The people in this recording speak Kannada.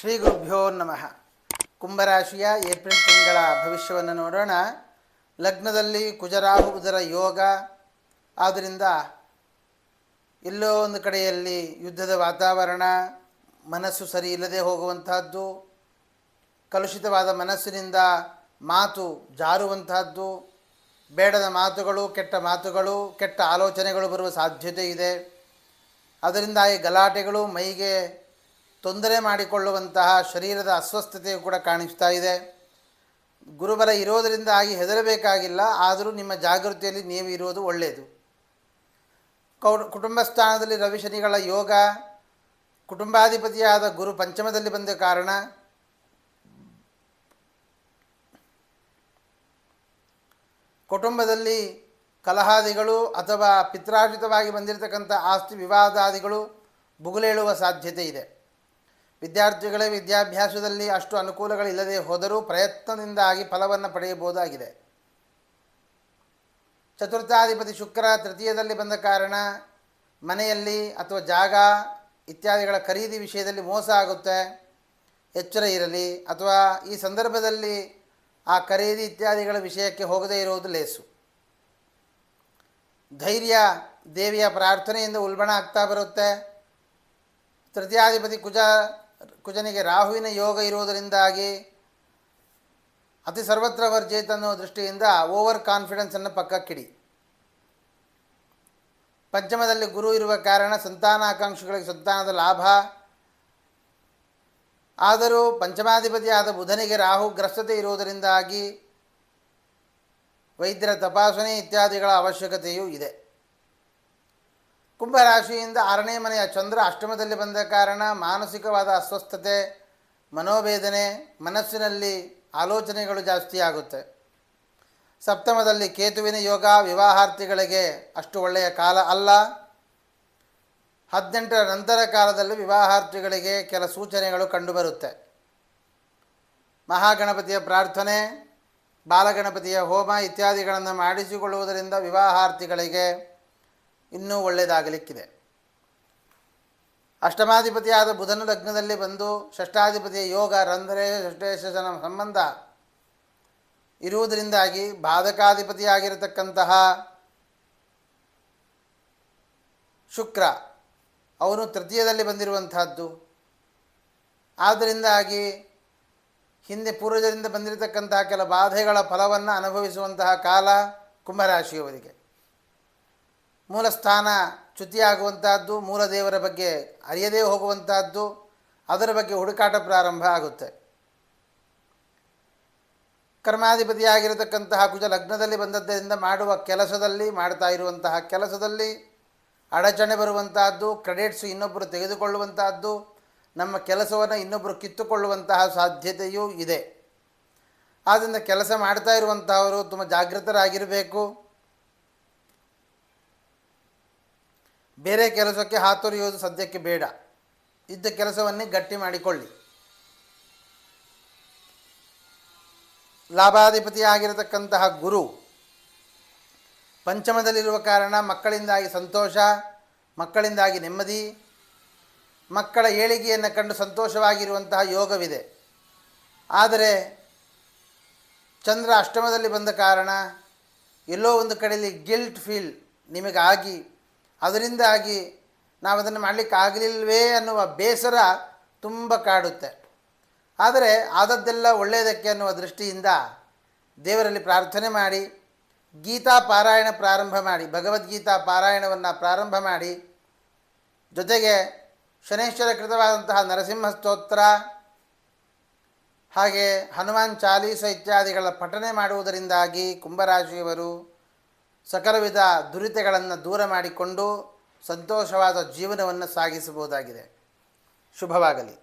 ಶ್ರೀ ಗುರುಭ್ಯೋ ನಮಃ. ಕುಂಭರಾಶಿಯ ಏಪ್ರಿಲ್ ತಿಂಗಳ ಭವಿಷ್ಯವನ್ನು ನೋಡೋಣ. ಲಗ್ನದಲ್ಲಿ ಕುಜರಾಹು ಬುಧರ ಯೋಗ, ಆದ್ದರಿಂದ ಎಲ್ಲೋ ಒಂದು ಕಡೆಯಲ್ಲಿ ಯುದ್ಧದ ವಾತಾವರಣ, ಮನಸ್ಸು ಸರಿ ಇಲ್ಲದೆ ಹೋಗುವಂತಹದ್ದು, ಕಲುಷಿತವಾದ ಮನಸ್ಸಿನಿಂದ ಮಾತು ಜಾರುವಂತಹದ್ದು, ಬೇಡದ ಮಾತುಗಳು, ಕೆಟ್ಟ ಆಲೋಚನೆಗಳು ಬರುವ ಸಾಧ್ಯತೆ ಇದೆ. ಅದರಿಂದಾಗಿ ಗಲಾಟೆಗಳು, ಮೈಗೆ ತೊಂದರೆ ಮಾಡಿಕೊಳ್ಳುವಂತಹ ಶರೀರದ ಅಸ್ವಸ್ಥತೆಯು ಕೂಡ ಕಾಣಿಸ್ತಾ ಇದೆ. ಗುರುಬಲ ಇರೋದರಿಂದಾಗಿ ಹೆದರಬೇಕಾಗಿಲ್ಲ, ಆದರೂ ನಿಮ್ಮ ಜಾಗೃತಿಯಲ್ಲಿ ನೀವು ಇರುವುದು ಒಳ್ಳೆಯದು. ಕುಟುಂಬ ಸ್ಥಾನದಲ್ಲಿ ರವಿ ಶನಿಗಳ ಯೋಗ, ಕುಟುಂಬಾಧಿಪತಿಯಾದ ಗುರು ಪಂಚಮದಲ್ಲಿ ಬಂದ ಕಾರಣ ಕುಟುಂಬದಲ್ಲಿ ಕಲಹಾದಿಗಳು ಅಥವಾ ಪಿತ್ರಾರ್ಜಿತವಾಗಿ ಬಂದಿರತಕ್ಕಂಥ ಆಸ್ತಿ ವಿವಾದಾದಿಗಳು ಬುಗುಲೇಳುವ ಸಾಧ್ಯತೆ ಇದೆ. ವಿದ್ಯಾರ್ಥಿಗಳೇ ವಿದ್ಯಾಭ್ಯಾಸದಲ್ಲಿ ಅಷ್ಟು ಅನುಕೂಲಗಳಿಲ್ಲದೆ ಹೋದರೂ ಪ್ರಯತ್ನದಿಂದಾಗಿ ಫಲವನ್ನು ಪಡೆಯಬಹುದಾಗಿದೆ. ಚತುರ್ಥಾಧಿಪತಿ ಶುಕ್ರ ತೃತೀಯದಲ್ಲಿ ಬಂದ ಕಾರಣ ಮನೆಯಲ್ಲಿ ಅಥವಾ ಜಾಗ ಇತ್ಯಾದಿಗಳ ಖರೀದಿ ವಿಷಯದಲ್ಲಿ ಮೋಸ ಆಗುತ್ತೆ, ಎಚ್ಚರ ಇರಲಿ. ಅಥವಾ ಈ ಸಂದರ್ಭದಲ್ಲಿ ಆ ಖರೀದಿ ಇತ್ಯಾದಿಗಳ ವಿಷಯಕ್ಕೆ ಹೋಗದೇ ಇರುವುದು ಲೇಸು. ಧೈರ್ಯ ದೇವಿಯ ಪ್ರಾರ್ಥನೆಯಿಂದ ಉಲ್ಬಣ ಆಗ್ತಾ ಬರುತ್ತೆ. ತೃತೀಯಾಧಿಪತಿ ಕುಜನಿಗೆ ರಾಹುವಿನ ಯೋಗ ಇರುವುದರಿಂದಾಗಿ ಅತಿ ಸರ್ವತ್ರ ವರ್ಜೇತ ಅನ್ನೋ ದೃಷ್ಟಿಯಿಂದ ಓವರ್ ಕಾನ್ಫಿಡೆನ್ಸನ್ನು ಪಕ್ಕಕ್ಕಿಡಿ. ಪಂಚಮದಲ್ಲಿ ಗುರು ಇರುವ ಕಾರಣ ಸಂತಾನಾಕಾಂಕ್ಷಿಗಳಿಗೆ ಸಂತಾನದ ಲಾಭ. ಆದರೂ ಪಂಚಮಾಧಿಪತಿಯಾದ ಬುಧನಿಗೆ ರಾಹು ಗ್ರಸ್ತತೆ ಇರುವುದರಿಂದಾಗಿ ವೈದ್ಯರ ತಪಾಸಣೆ ಇತ್ಯಾದಿಗಳ ಅವಶ್ಯಕತೆಯೂ ಇದೆ. ಕುಂಭರಾಶಿಯಿಂದ 6ನೇ ಮನೆಯ ಚಂದ್ರ ಅಷ್ಟಮದಲ್ಲಿ ಬಂದ ಕಾರಣ ಮಾನಸಿಕವಾದ ಅಸ್ವಸ್ಥತೆ, ಮನೋವೇದನೆ, ಮನಸ್ಸಿನಲ್ಲಿ ಆಲೋಚನೆಗಳು ಜಾಸ್ತಿ ಆಗುತ್ತೆ. ಸಪ್ತಮದಲ್ಲಿ ಕೇತುವಿನ ಯೋಗ, ವಿವಾಹಾರ್ಥಿಗಳಿಗೆ ಅಷ್ಟು ಒಳ್ಳೆಯ ಕಾಲ ಅಲ್ಲ. 18ರ ನಂತರ ಕಾಲದಲ್ಲಿ ವಿವಾಹಾರ್ಥಿಗಳಿಗೆ ಕೆಲ ಸೂಚನೆಗಳು ಕಂಡುಬರುತ್ತೆ. ಮಹಾಗಣಪತಿಯ ಪ್ರಾರ್ಥನೆ, ಬಾಲಗಣಪತಿಯ ಹೋಮ ಇತ್ಯಾದಿಗಳನ್ನು ಮಾಡಿಸಿಕೊಳ್ಳುವುದರಿಂದ ವಿವಾಹಾರ್ಥಿಗಳಿಗೆ ಇನ್ನೂ ಒಳ್ಳೆಯದಾಗಲಿಕ್ಕಿದೆ. ಅಷ್ಟಮಾಧಿಪತಿಯಾದ ಬುಧನು ಲಗ್ನದಲ್ಲಿ ಬಂದು ಷಷ್ಠಾಧಿಪತಿಯ ಯೋಗ, ರಂಧ್ರೆ ಷಷ್ಠೇಶನ ಸಂಬಂಧ ಇರುವುದರಿಂದಾಗಿ ಬಾಧಕಾಧಿಪತಿಯಾಗಿರತಕ್ಕಂತಹ ಶುಕ್ರ ಅವನು ತೃತೀಯದಲ್ಲಿ ಬಂದಿರುವಂತಹದ್ದು. ಆದ್ದರಿಂದಾಗಿ ಹಿಂದೆ ಪೂರ್ವಜರಿಂದ ಬಂದಿರತಕ್ಕಂತಹ ಕೆಲ ಬಾಧೆಗಳ ಫಲವನ್ನು ಅನುಭವಿಸುವಂತಹ ಕಾಲ ಕುಂಭರಾಶಿಯವರಿಗೆ. ಮೂಲಸ್ಥಾನ ಚ್ಯುತಿಯಾಗುವಂತಹದ್ದು, ಮೂಲ ದೇವರ ಬಗ್ಗೆ ಅರಿಯದೇ ಹೋಗುವಂತಹದ್ದು, ಅದರ ಬಗ್ಗೆ ಹುಡುಕಾಟ ಪ್ರಾರಂಭ ಆಗುತ್ತೆ. ಕರ್ಮಾಧಿಪತಿಯಾಗಿರತಕ್ಕಂತಹ ಕುಜ ಲಗ್ನದಲ್ಲಿ ಬಂದದ್ದರಿಂದ ಮಾಡ್ತಾ ಇರುವಂತಹ ಕೆಲಸದಲ್ಲಿ ಅಡಚಣೆ ಬರುವಂತಹದ್ದು, ಕ್ರೆಡಿಟ್ಸ್ ಇನ್ನೊಬ್ಬರು ತೆಗೆದುಕೊಳ್ಳುವಂತಹದ್ದು, ನಮ್ಮ ಕೆಲಸವನ್ನು ಇನ್ನೊಬ್ಬರು ಕಿತ್ತುಕೊಳ್ಳುವಂತಹ ಸಾಧ್ಯತೆಯೂ ಇದೆ. ಆದ್ದರಿಂದ ಕೆಲಸ ಮಾಡ್ತಾ ಇರುವಂತಹವರು ತುಂಬ ಜಾಗೃತರಾಗಿರಬೇಕು. ಬೇರೆ ಕೆಲಸಕ್ಕೆ ಹಾತೊರೆಯುವುದು ಸದ್ಯಕ್ಕೆ ಬೇಡ. ಇದ್ದ ಕೆಲಸವನ್ನೇ ಗಟ್ಟಿ ಮಾಡಿಕೊಳ್ಳಿ. ಲಾಭಾಧಿಪತಿಯಾಗಿರತಕ್ಕಂತಹ ಗುರು ಪಂಚಮದಲ್ಲಿರುವ ಕಾರಣ ಮಕ್ಕಳಿಂದಾಗಿ ಸಂತೋಷ, ಮಕ್ಕಳಿಂದಾಗಿ ನೆಮ್ಮದಿ, ಮಕ್ಕಳ ಏಳಿಗೆಯನ್ನು ಕಂಡು ಸಂತೋಷವಾಗಿರುವಂತಹ ಯೋಗವಿದೆ. ಆದರೆ ಚಂದ್ರ ಅಷ್ಟಮದಲ್ಲಿ ಬಂದ ಕಾರಣ ಎಲ್ಲೋ ಒಂದು ಕಡೆಯಲ್ಲಿ ಗಿಲ್ಟ್ ಫೀಲ್ ನಿಮಗಾಗಿ, ಅದರಿಂದಾಗಿ ನಾವು ಅದನ್ನು ಮಾಡಲಿಕ್ಕಾಗಲಿಲ್ವೇ ಅನ್ನುವ ಬೇಸರ ತುಂಬ ಕಾಡುತ್ತೆ. ಆದರೆ ಆದದ್ದೆಲ್ಲ ಒಳ್ಳೆಯದಕ್ಕೆ ಅನ್ನುವ ದೃಷ್ಟಿಯಿಂದ ದೇವರಲ್ಲಿ ಪ್ರಾರ್ಥನೆ ಮಾಡಿ, ಗೀತಾ ಪಾರಾಯಣ ಪ್ರಾರಂಭ ಮಾಡಿ, ಭಗವದ್ಗೀತಾ ಪಾರಾಯಣವನ್ನು ಪ್ರಾರಂಭ ಮಾಡಿ, ಜೊತೆಗೆ ಶನೈಶ್ವರ ಕೃತವಾದಂತಹ ನರಸಿಂಹ ಸ್ತೋತ್ರ ಹಾಗೆ ಹನುಮಾನ್ ಚಾಲೀಸ ಇತ್ಯಾದಿಗಳ ಪಠನೆ ಮಾಡುವುದರಿಂದಾಗಿ ಕುಂಭರಾಶಿಯವರು ಸಕಲ ವಿಧ ದುರಿತಗಳನ್ನು ದೂರ ಮಾಡಿಕೊಂಡು ಸಂತೋಷವಾದ ಜೀವನವನ್ನು ಸಾಗಿಸಬಹುದಾಗಿದೆ. ಶುಭವಾಗಲಿ.